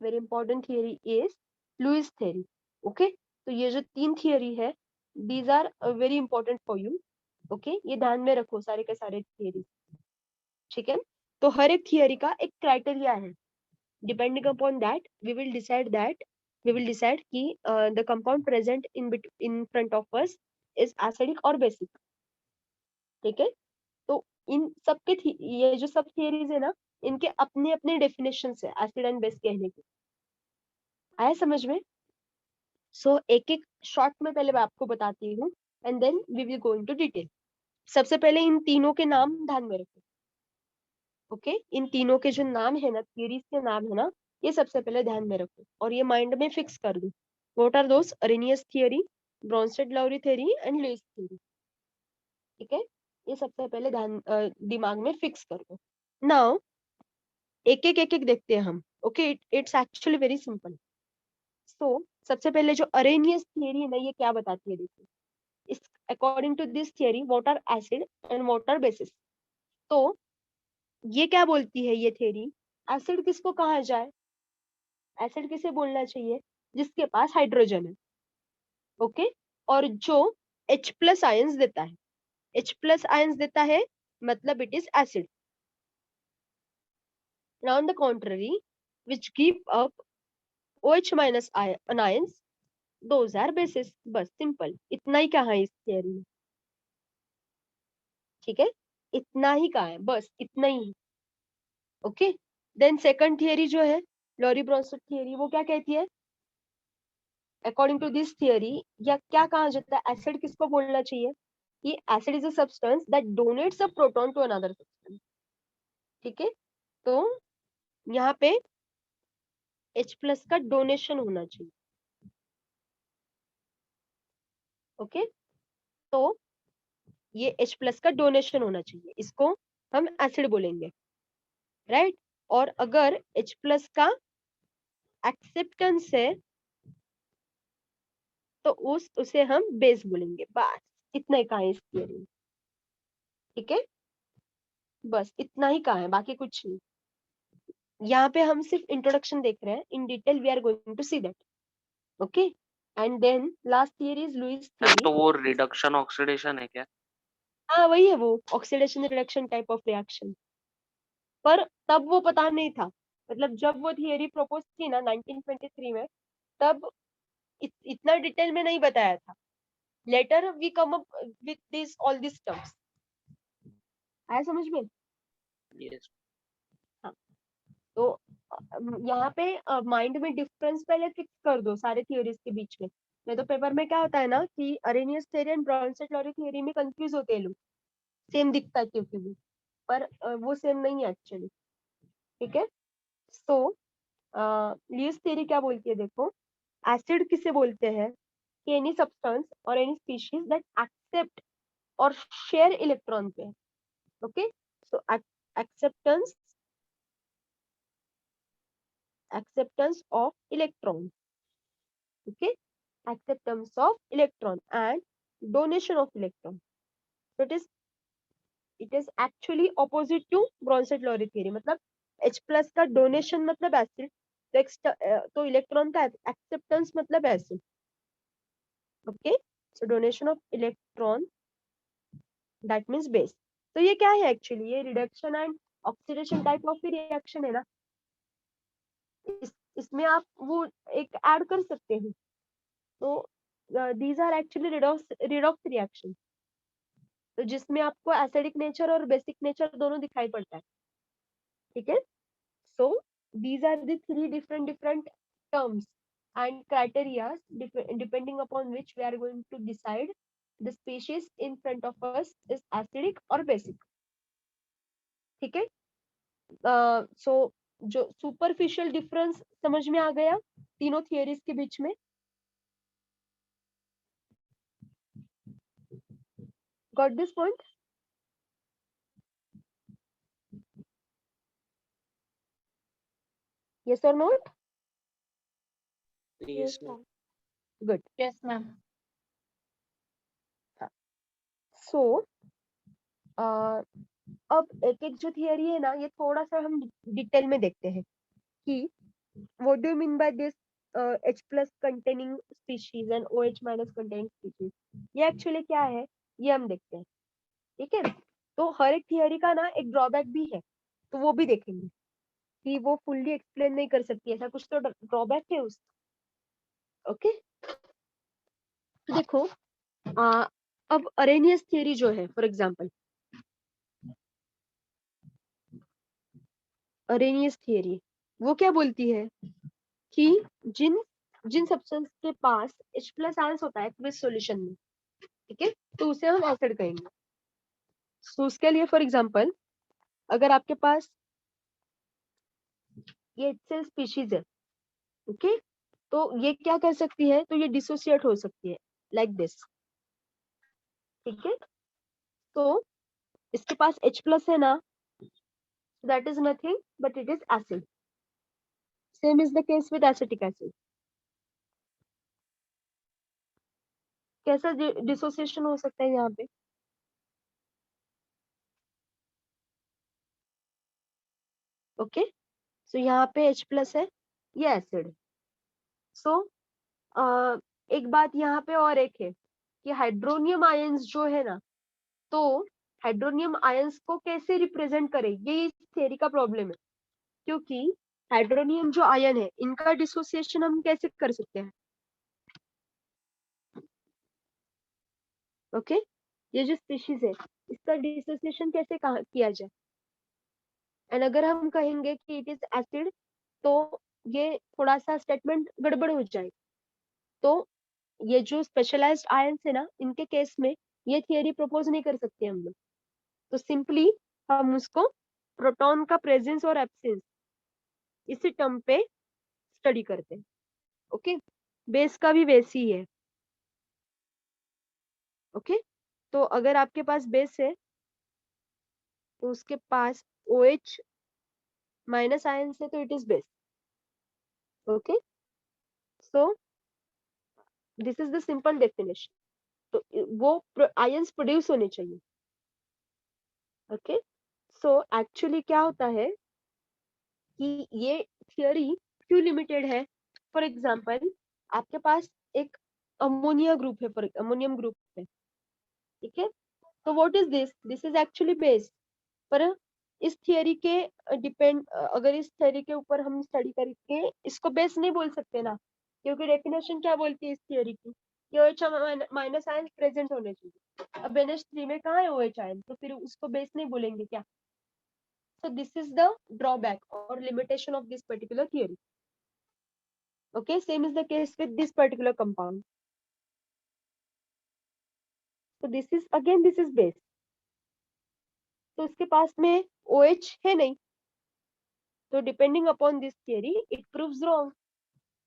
Very important theory is Lewis theory, okay. तो ये जो तीन थियरी है, these are very important for you, okay. ये ध्यान में रखो सारे के सारे थियरी, ठीक है। तो हर एक थियरी का एक क्राइटेरिया है, depending upon that we will decide कि the compound present in front of us is acidic or basic, ठीक है। तो इन सब के ये जो सब थियरीज है ना, इनके अपने अपने डेफिनेशन है एसिड एंड बेस कहने के, आया समझ में। सो एक एक शॉर्ट में पहले मैं आपको बताती हूँ and then we will go into detail. सबसे पहले इन तीनों के नाम ध्यान में रखो, ओके। इन तीनों के जो नाम है ना, थियरीज के नाम है ना, ये सबसे पहले ध्यान में रखो और ये माइंड में फिक्स कर दो। What are those? Arrhenius theory, Bronsted Lowry theory and Lewis theory, ठीक है। ये सबसे पहले दिमाग में फिक्स कर दो। नाउ एक एक देखते हैं हम, okay. It's actually very simple. So सबसे पहले जो अरेनियस थियरी है ना, ये क्या बताती है, देखो। इस according to this theory, what are acid and what are bases. तो ये क्या बोलती है ये थ्योरी, एसिड किसको कहा जाए? एसिड किसे बोलना चाहिए? जिसके पास हाइड्रोजन है, ओके। और जो H+ आयंस देता है, H+ आयंस देता है मतलब it is acid. On the contrary which give up OH- ions, those are bases. बस सिंपल, इतना ही कहा है इस थियरी में, ठीक है। इतना ही कहा है, बस इतना ही, ओके। देन सेकंड थियरी जो है लॉरी ब्रॉन्स्टेड थियरी, वो क्या कहती है? अकॉर्डिंग टू दिस थियरी, या क्या कहा जाता है, एसिड किसको बोलना चाहिए कि acid is a substance that donates a proton to another substance, ठीक है। तो यहाँ पे H+ का डोनेशन होना चाहिए, ओके। तो ये H+ का डोनेशन होना चाहिए, इसको हम एसिड बोलेंगे, राइट। और अगर H+ का एक्सेप्टेंस है तो उसे हम बेस बोलेंगे। बस इतना ही कहा है इस थियरी में, ठीक है। बस इतना ही कहा है, बाकी कुछ नहीं। यहाँ पे हम सिर्फ इंट्रोडक्शन देख रहे हैं, in detail we are going to see that, okay. And then last theory is Lewis ma'am theory. तो वो रिडक्शन ऑक्सीडेशन है क्या? हाँ वही है, वो oxidation reduction type of reaction. पर तब वो पता नहीं था, मतलब जब वो थियरी प्रपोज की ना 1923 में, तब इतना डिटेल में नहीं बताया था। Later we come up with this all this terms, आया समझ में। यस। हाँ, तो यहाँ पे माइंड में डिफरेंस पहले फिक्स कर दो सारे थियोरीज के बीच में। नहीं तो पेपर में क्या होता है ना कि Arrhenius theory and Brønsted-lorry theory में कंफ्यूज होते हैं लोग, सेम दिखता है क्योंकि वो, पर वो सेम नहीं है एक्चुअली, ठीक है। सो लुईस थियरी क्या बोलती है, देखो। एसिड किसे बोलते हैं कि एनी सब्सटेंस और एनी स्पीशीज दैट एक्सेप्ट और शेयर इलेक्ट्रॉन पे, okay. So acceptance of electron, okay, acceptance of electron and donation of electron. So it is actually opposite to Bronsted-Lowry theory। मतलब H+ का donation मतलब acid, तो electron का acceptance मतलब acid, okay. So donation of electron that means base. तो ये क्या है एक्चुअली, ये reduction and oxidation type of reaction है ना। इसमें आप वो एक ऐड कर सकते हैं। तो these are actually redox reaction, तो जिसमें आपको एसिडिक नेचर और बेसिक नेचर दोनों दिखाई पड़ता है, ठीक है। So these are the three different terms and criteria depending upon which we are going to decide the species in front of us is acidic और बेसिक, ठीक है। सो जो सुपरफिशियल डिफरेंस समझ में आ गया तीनों थियरीज के बीच में? Got this point? यस और not? Yes, ma'am. Good. Yes, ma'am. सो अब एक एक जो थियरी है ना, ये थोड़ा सा हम डिटेल में देखते हैं कि what do you mean by this H plus containing species and OH minus containing species. ये एक्चुअली क्या है, ये हम देखते हैं. ठीक है, तो हर एक थियरी का ना एक ड्रॉबैक भी है, तो वो भी देखेंगे कि वो फुल्ली एक्सप्लेन नहीं कर सकती, ऐसा कुछ तो ड्रॉबैक है उस. ओके, तो देखो अब अरेनियस थियरी जो है, फॉर एग्जांपल अरेनियस थियरी वो क्या बोलती है कि जिन जिन सब्सटेंस के पास H प्लस आयंस होता है एक्वियस सॉल्यूशन में, ठीक है, तो उसे हम एसिड कहेंगे. तो उसके लिए फॉर एग्जांपल अगर आपके पास ये HCl स्पीशीज है, ओके, तो ये क्या कर सकती है, तो ये डिसोसिएट हो सकती है लाइक दिस. ठीक है, तो इसके पास H प्लस है ना, that is nothing but it is acid. Same is the case with acetic acid. कैसा डिसोसिएशन हो सकता है यहाँ पे? ओके, सो यहाँ पे H प्लस है, ये एसिड. सो एक बात यहाँ पे और एक है कि हाइड्रोनियम आयंस जो है ना, तो हाइड्रोनियम आयंस को कैसे रिप्रेजेंट करें, ये इस थ्योरी का प्रॉब्लम है. क्योंकि हाइड्रोनियम जो आयन है, इनका डिसोसिएशन हम कैसे कर सकते हैं? ओके, ये जो स्पीशीज है, इसका डिसोसिएशन कैसे किया जाए? एंड अगर हम कहेंगे कि इट इज एसिड, तो ये थोड़ा सा स्टेटमेंट गड़बड़ हो जाए. तो ये जो स्पेशलाइज्ड आयंस है ना, इनके केस में ये थियरी प्रपोज नहीं कर सकते हम लोग. तो सिंपली हम उसको प्रोटॉन का प्रेजेंस और एब्सेंस इसी टर्म पे स्टडी करते हैं. ओके, बेस का भी वैसे ही है. ओके, तो अगर आपके पास बेस है तो उसके पास OH माइनस आयंस है, तो it is base. Okay, so this is the simple definition. तो वो आयंस प्रोड्यूस होने चाहिए. ओके, सो एक्चुअली क्या होता है कि ये थियरी क्यों लिमिटेड है? फॉर एग्जांपल आपके पास एक अमोनिया ग्रुप है, फॉर अमोनियम ग्रुप है. ठीक है, तो what is this? This is actually base. पर इस थियरी के अगर इस थियरी के ऊपर हम स्टडी करके इसको बेस नहीं बोल सकते ना, क्योंकि डेफिनेशन क्या बोलती है इस थियरी की कि OH माइनस आयन प्रेजेंट होने चाहिए. अब NH3 में कहाँ है OH आयन, तो फिर उसको बेस नहीं बोलेंगे क्या? So this is the drawback or limitation of this particular theory. Okay, same is the case with this particular compound. So this is base. तो इसके पास में OH है नहीं, तो depending upon this theory it proves wrong.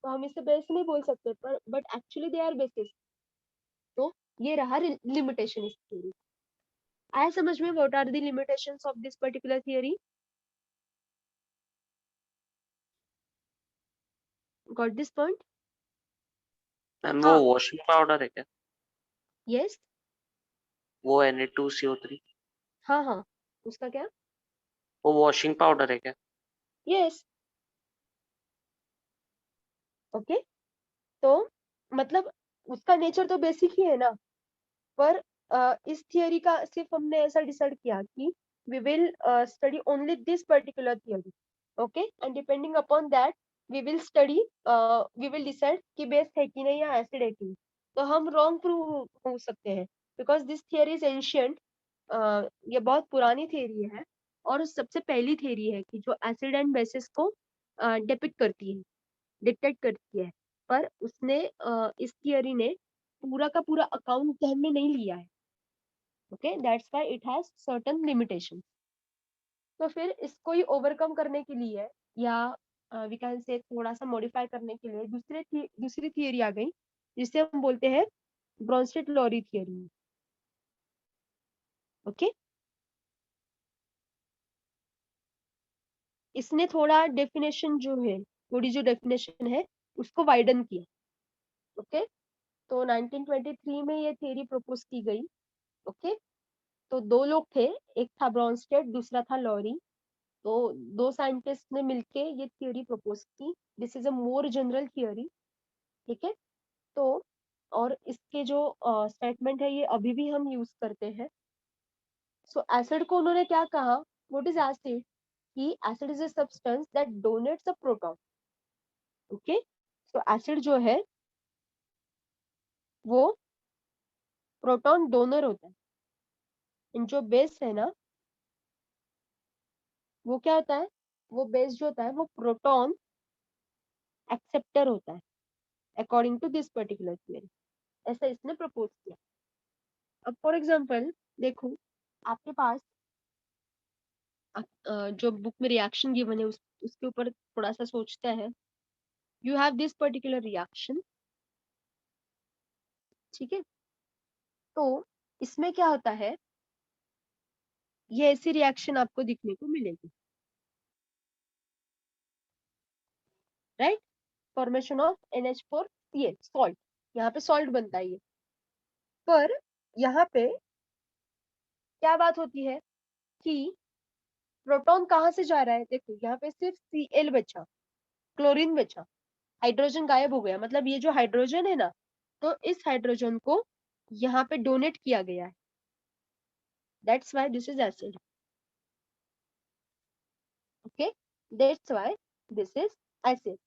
तो हम इसे base नहीं बोल सकते, पर but actually they are bases. तो ये रहा लिमिटेशन इस थियरी. आया समझ में what are the limitations of this particular theory? Got this point? Ma'am वो हाँ. वॉशिंग पाउडर है क्या? यस. वो Na2CO3 हाँ हाँ, उसका क्या? वो वॉशिंग पाउडर है क्या? यस. ओके, तो मतलब उसका नेचर तो बेसिक ही है ना. पर इस थियरी का सिर्फ हमने ऐसा डिसाइड किया कि we will study only this particular theory. Okay, and depending upon that we will decide कि बेस है कि नहीं या एसिड है कि नहीं. तो हम रॉन्ग प्रूव हो सकते हैं, because this theory is ancient. ये बहुत पुरानी थियरी है और सबसे पहली थियरी है कि जो एसिड एंड बेसिस को डिपिक्ट करती है, डिटेक्ट करती है. पर उसने इस थियरी ने पूरा का पूरा अकाउंट ध्यान में नहीं लिया है. Okay, that's why it has certain limitation. तो फिर इसको ही ओवरकम करने के लिए या वी कैन से थोड़ा सा मॉडिफाई करने के लिए दूसरी थियरी आ गई जिसे हम बोलते हैं ब्रोंस्टेड लोरी थियरी। ओके, इसने थोड़ा डेफिनेशन जो है, थोड़ी जो डेफिनेशन है उसको वाइडन किया। ओके, तो 1923 में ये थियरी प्रपोज की गई। ओके, तो दो लोग थे, एक था ब्रोंस्टेड, दूसरा था लॉरी। तो दो साइंटिस्ट ने मिलके ये थियरी प्रपोज की। This is a more general theory. ठीक है, तो और इसके जो स्टेटमेंट है ये अभी भी हम यूज करते हैं। सो एसिड को उन्होंने क्या कहा, व्हाट इज एसिड, कि acid is a substance that donates a proton. Okay, so acid जो है वो प्रोटॉन डोनर होता है। एंड जो बेस है ना, वो क्या होता है, वो बेस जो होता है वो प्रोटॉन एक्सेप्टर होता है, according to this particular theory. ऐसा इसने प्रपोज किया। अब फॉर एग्जांपल देखो, आपके पास जो बुक में रिएक्शन गिवन है उसके ऊपर थोड़ा सा सोचते हैं। You have this particular reaction. ठीक है, तो इसमें क्या होता है, ये ऐसी रिएक्शन आपको दिखने को मिलेगी, right. Formation of NH4Cl, salt, यहाँ पे सॉल्ट बनता है ये। पर यहाँ पे क्या बात होती है कि प्रोटॉन कहाँ से जा रहा है, देखो यहाँ पे सिर्फ Cl बचा, क्लोरीन बचा, हाइड्रोजन गायब हो गया। मतलब ये जो हाइड्रोजन है ना, तो इस हाइड्रोजन को यहाँ पे डोनेट किया गया है। That's why this is acid. Okay, that's why this is acid.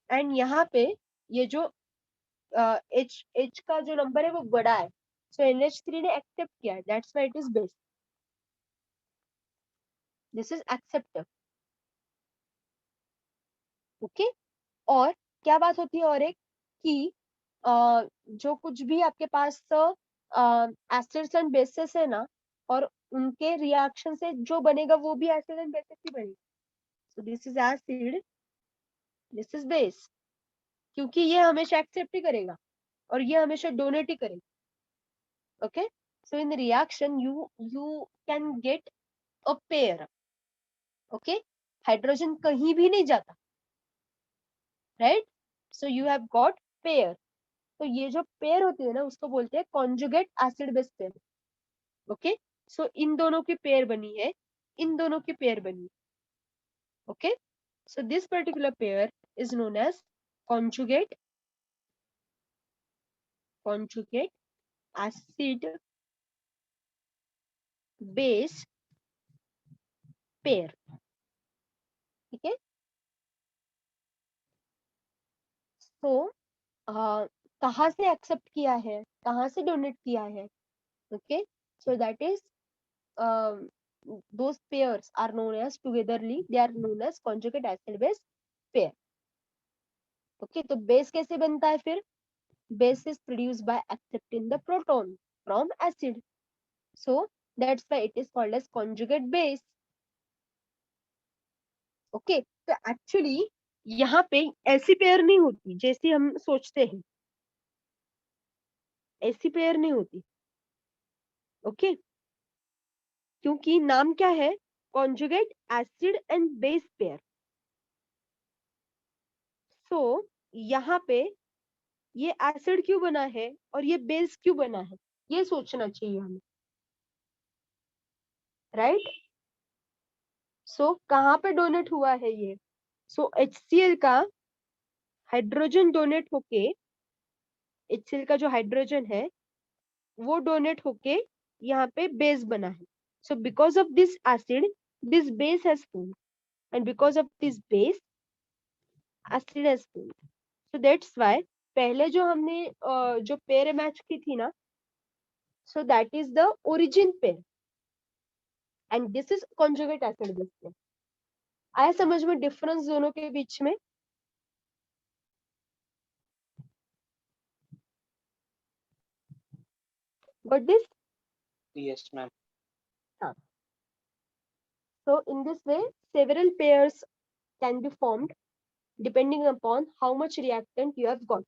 And यहाँ पे ये जो H का जो नंबर है वो बड़ा है, सो NH3 ने एक्सेप्ट किया है, that's why it is base. This is acceptor. Okay, और क्या बात होती है और एक, कि जो कुछ भी आपके पास एसिड्स एंड बेसिस है ना, और उनके रिएक्शन से जो बनेगा वो भी एसिड एंड बेसिस ही बनेगा। सो this is acid, this is base, क्योंकि ये हमेशा एक्सेप्ट ही करेगा और ये हमेशा डोनेट ही करेगा। Okay, so in reaction you can get a pair. Okay, hydrogen कहीं भी नहीं जाता, right. So you have got pair. तो ये जो पेयर होती है ना, उसको बोलते हैं conjugate acid base pair. Okay, so इन दोनों की पेयर बनी है, इन दोनों की पेयर बनी है। Okay, so this particular pair is known as conjugate acid base pair। ठीक है, तो कहाँ से एक्सेप्ट किया है, कहाँ से डोनेट किया है। Okay, so that is those pairs are known as togetherly, they are known as conjugate acid base pair। Okay, तो बेस कैसे बनता है फिर, base is produced by accepting the proton from acid, so that's why it is called as conjugate base। Okay, तो actually यहाँ पे ऐसी pair नहीं होती जैसी हम सोचते हैं, ऐसी पेयर नहीं होती। ओके, क्योंकि नाम क्या है, conjugate acid and base pair. So यहाँ पे ये एसिड क्यों बना है और ये बेस क्यों बना है, ये सोचना चाहिए हमें, राइट। सो कहाँ पे डोनेट हुआ है ये, सो HCl का हाइड्रोजन डोनेट होके, HCl का जो हाइड्रोजन है वो डोनेट होके यहाँ पे बेस बना है। So because of this acid this base has formed, and because of this base acid has formed. So that's why पहले जो हमने जो पेयर मैच की थी ना, सो that is the origin pair and this is conjugate acid base pair. आया समझ में डिफरेंस दोनों के बीच में। Got this? Yes ma'am. हाँ, So in this way, several pairs can be formed depending upon how much reactant you have got.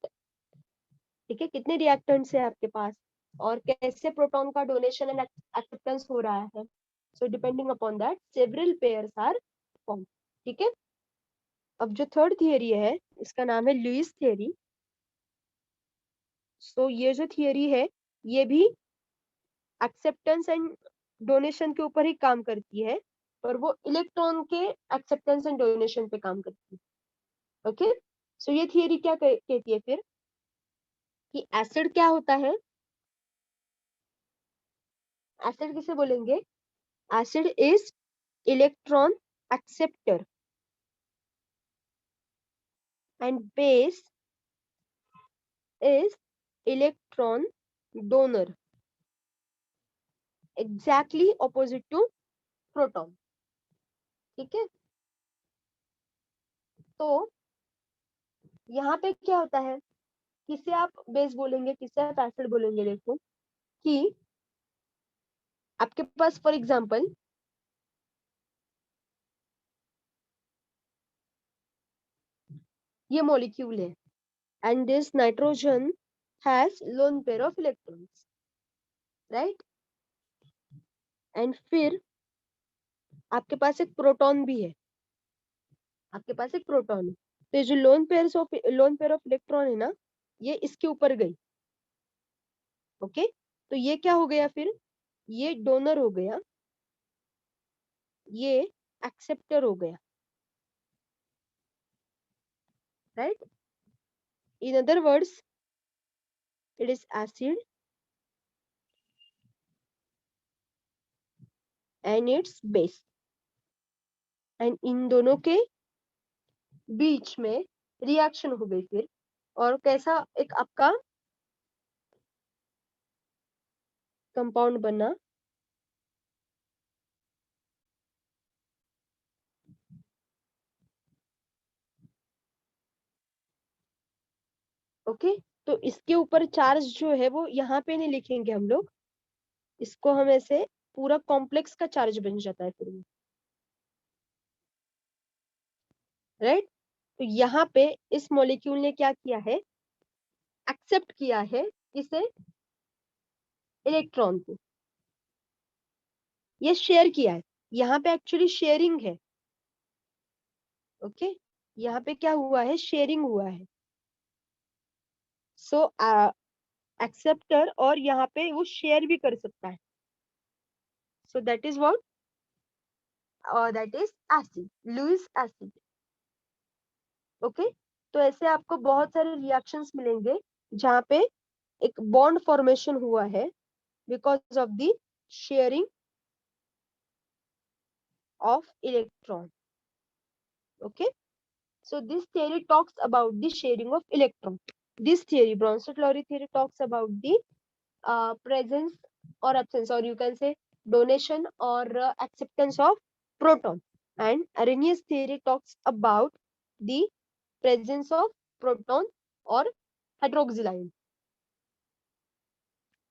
ठीक है, कितने reactants है आपके पास और कैसे प्रोटॉन का डोनेशन एंड एक्सेप्टेंस हो रहा है. So depending upon that, several pairs are formed. ठीक है. अब जो थर्ड थियरी है इसका नाम है लुईस थियरी. सो ये जो थियरी है ये भी एक्सेप्टेंस एंड डोनेशन के ऊपर ही काम करती है, पर वो इलेक्ट्रॉन के एक्सेप्टेंस एंड डोनेशन पे काम करती है. ओके. सो ये थियरी क्या कहती है फिर कि एसिड क्या होता है. एसिड किसे बोलेंगे. Acid is electron acceptor and base is electron donor, exactly opposite to proton. ठीक है. तो यहाँ पे क्या होता है, किसे आप बेस बोलेंगे किसे आप एसिड बोलेंगे. देखो कि आपके पास फॉर एग्जांपल ये मॉलिक्यूल है and this nitrogen has lone pair of electrons, right. And फिर आपके पास एक प्रोटॉन भी है. आपके पास एक प्रोटॉन है. तो ये जो लोन पेयर ऑफ इलेक्ट्रॉन है ना, ये इसके ऊपर गई. ओके. तो ये क्या हो गया फिर, ये डोनर हो गया, ये एक्सेप्टर हो गया, right. In other words it is acid and it's base. And in दोनों के बीच में रिएक्शन हो गई फिर, और कैसा एक आपका कंपाउंड बना. ओके. तो इसके ऊपर चार्ज जो है वो यहाँ पे नहीं लिखेंगे हम लोग, इसको हम ऐसे पूरा कॉम्प्लेक्स का चार्ज बन जाता है फिर, राइट. तो यहाँ पे इस मॉलिक्यूल ने क्या किया है, एक्सेप्ट किया है इसे इलेक्ट्रॉन को, ये शेयर किया है. यहाँ पे एक्चुअली शेयरिंग है. ओके. यहाँ पे क्या हुआ है, शेयरिंग हुआ है. सो एक्सेप्टर और यहाँ पे वो शेयर भी कर सकता है. So that is what, that is acid, Lewis acid. Okay. तो ऐसे आपको बहुत सारे रिएक्शंस मिलेंगे जहाँ पे एक बॉन्ड फॉर्मेशन हुआ है because of the sharing of electron. Okay. So this theory talks about the sharing of electron. This theory, Bronsted-Lowry theory, talks about the presence or absence, or you can say donation or acceptance of proton. And Arrhenius theory talks about the presence of proton or hydroxyl ion.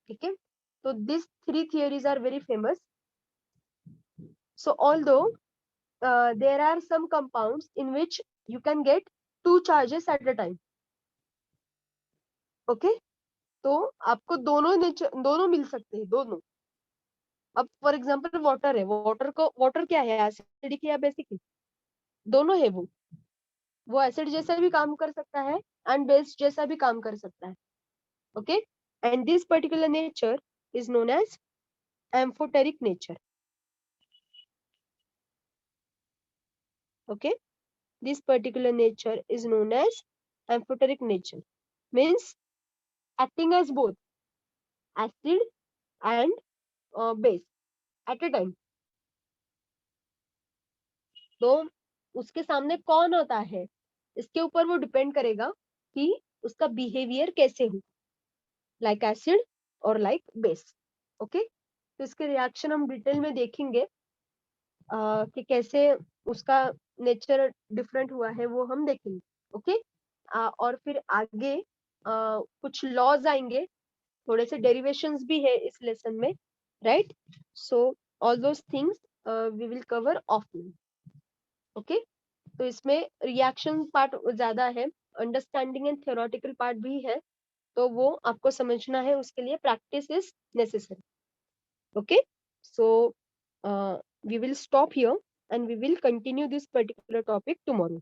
Okay. So these three theories are very famous. So although there are some compounds in which you can get two charges at a time. Okay. तो आपको दोनों मिल सकते हैं, दोनों. अब for example water है, water क्या है, एसिडिक या बेसिक, दोनों है. वो एसिड जैसा भी काम कर सकता है एंड बेस जैसा भी काम कर सकता है. Okay. And this particular nature is known as amphoteric nature. Okay. This particular nature is known as amphoteric nature, means acting as both acid and base at a time. तो उसके सामने कौन होता है, इसके ऊपर वो डिपेंड करेगा कि उसका बिहेवियर कैसे हो, लाइक एसिड और लाइक बेस. ओके. तो इसके रिएक्शन हम डिटेल में देखेंगे कि कैसे उसका नेचर डिफरेंट हुआ है, वो हम देखेंगे. ओके. और फिर आगे कुछ लॉज आएंगे, थोड़े से डेरिवेशंस भी है इस लेसन में, right. So all those things we will cover offline. Okay, तो इसमें रिएक्शन पार्ट ज्यादा है, अंडरस्टैंडिंग एंड थ्योरेटिकल पार्ट भी है, तो वो आपको समझना है, उसके लिए practice is necessary. Okay, so we will stop here and we will continue this particular topic tomorrow.